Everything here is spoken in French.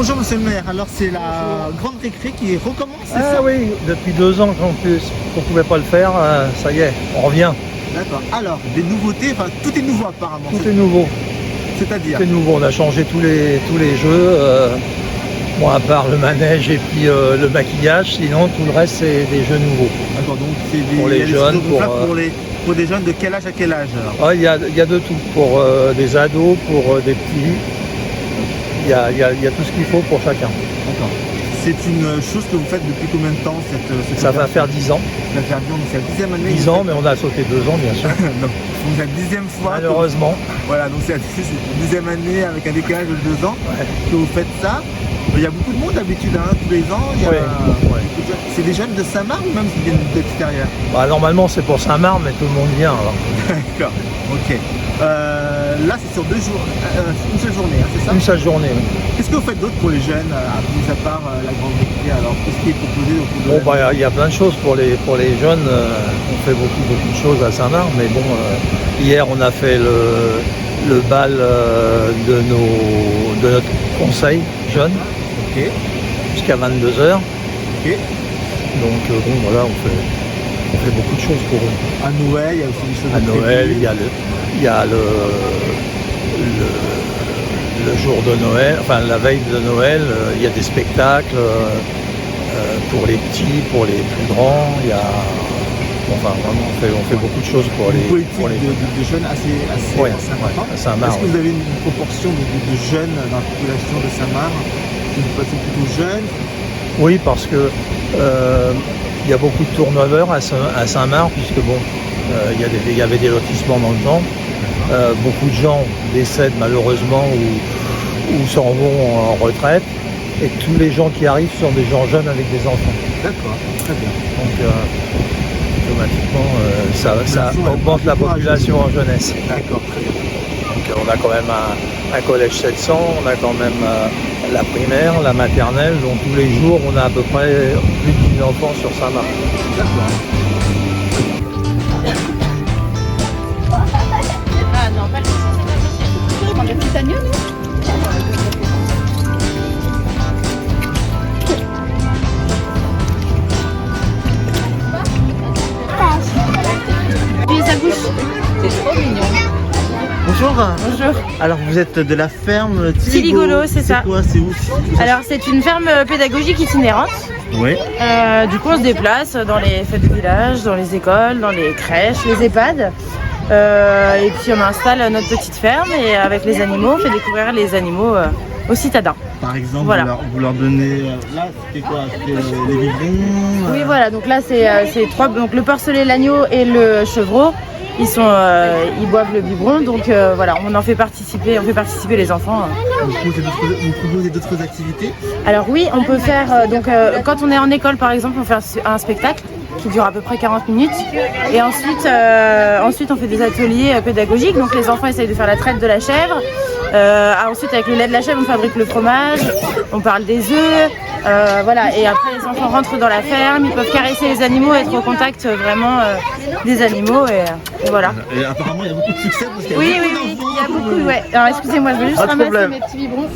Bonjour monsieur le maire, alors c'est la grande récré qui recommence, c'est Ah ça? oui, depuis 2 ans qu'on ne pouvait pas le faire, ça y est, on revient. D'accord, alors des nouveautés, enfin tout est nouveau apparemment. Tout est nouveau. C'est-à-dire? Tout est nouveau, on a changé tous les jeux. Bon, à part le manège et puis le maquillage, sinon tout le reste c'est des jeux nouveaux. D'accord, donc c'est des, Pour les il y a des jeunes, choses pour des jeunes de quel âge à quel âge alors? Ah, il y a de tout, pour des ados, pour des petits. Il y a tout ce qu'il faut pour chacun. D'accord. C'est une chose que vous faites depuis combien de temps cette Ça va faire 10 ans. Ça va faire 10 ans, donc c'est la 10e année. 10 ans, mais on a sauté 2 ans bien sûr. Non, donc c'est la 10e fois. Malheureusement. Voilà, donc c'est la 10e année avec un décalage de 2 ans que vous faites ça. Il y a beaucoup de monde d'habitude, hein, tous les ans. Il y a... C'est des jeunes de Saint-Marc ou même qui viennent de l'extérieur? Bah, normalement c'est pour Saint-Marc, mais tout le monde vient. D'accord, ok. Là c'est sur 2 jours, une seule journée, hein, c'est ça? Une seule journée. Oui. Qu'est-ce que vous faites d'autre pour les jeunes, mis à part la grande récré? Alors qu'est-ce qui est proposé au cours de Bon, bah, il y a plein de choses pour les jeunes. On fait beaucoup de choses à Saint-Marc, mais bon, hier on a fait le bal de notre conseil jeune, jusqu'à 22 h. Donc bon, voilà, on fait beaucoup de choses pour eux. À Noël, il y a aussi des choses. À Noël, il y a le jour de Noël, enfin la veille de Noël, il y a des spectacles pour les petits, pour les plus grands. Il y a, enfin vraiment, on fait beaucoup de choses pour les. Une politique de jeunes assez importante. À Saint-Marc. Est-ce que vous avez une proportion de jeunes dans la population de Saint-Marc? Une population plutôt jeune? Oui, parce que il y a beaucoup de turnover à Saint-Marc, puisque bon, il y avait des lotissements dans le temps. Beaucoup de gens décèdent malheureusement ou s'en vont en retraite. Et tous les gens qui arrivent sont des gens jeunes avec des enfants. D'accord, très bien. Donc automatiquement, ça augmente la population en jeunesse. D'accord, très bien. Donc on a quand même un collège 700, on a quand même la primaire, la maternelle, donc tous les jours on a à peu près plus de 1000 enfants sur Saint-Marc. D'accord. Ah non, pas le chaussée, c'est pas chaussée. On prend des petits agneaux, nous? Puis sa bouche. C'est trop mignon. Bonjour. Bonjour. Alors vous êtes de la ferme Tiligolo, c'est ça. C'est quoi? C'est où? Alors c'est une ferme pédagogique itinérante. Oui. Du coup on se déplace dans les fêtes de village, dans les écoles, dans les crèches, les EHPAD. Et puis on installe notre petite ferme et avec les animaux, on fait découvrir les animaux aux citadins. Par exemple, Voilà. vous leur donnez... Là, c'était quoi? C'était les biberons? Oui voilà, donc là c'est trois, donc le porcelet, l'agneau et le chevreau. Ils boivent le biberon, donc voilà, on fait participer les enfants. Vous proposez d'autres activités? Alors oui, on peut faire, quand on est en école par exemple, on fait un spectacle qui dure à peu près 40 minutes. Et ensuite on fait des ateliers pédagogiques, donc les enfants essayent de faire la traite de la chèvre. Ensuite avec le lait de la chèvre on fabrique le fromage, on parle des œufs. Voilà, et après les enfants rentrent dans la ferme, ils peuvent caresser les animaux, être au contact vraiment des animaux et voilà. Et apparemment il y a beaucoup de succès parce qu'il y a Oui, beaucoup il y a d'enfants. beaucoup, ouais. Alors excusez-moi, je vais juste Pas de ramasser problème. mes petits biberons.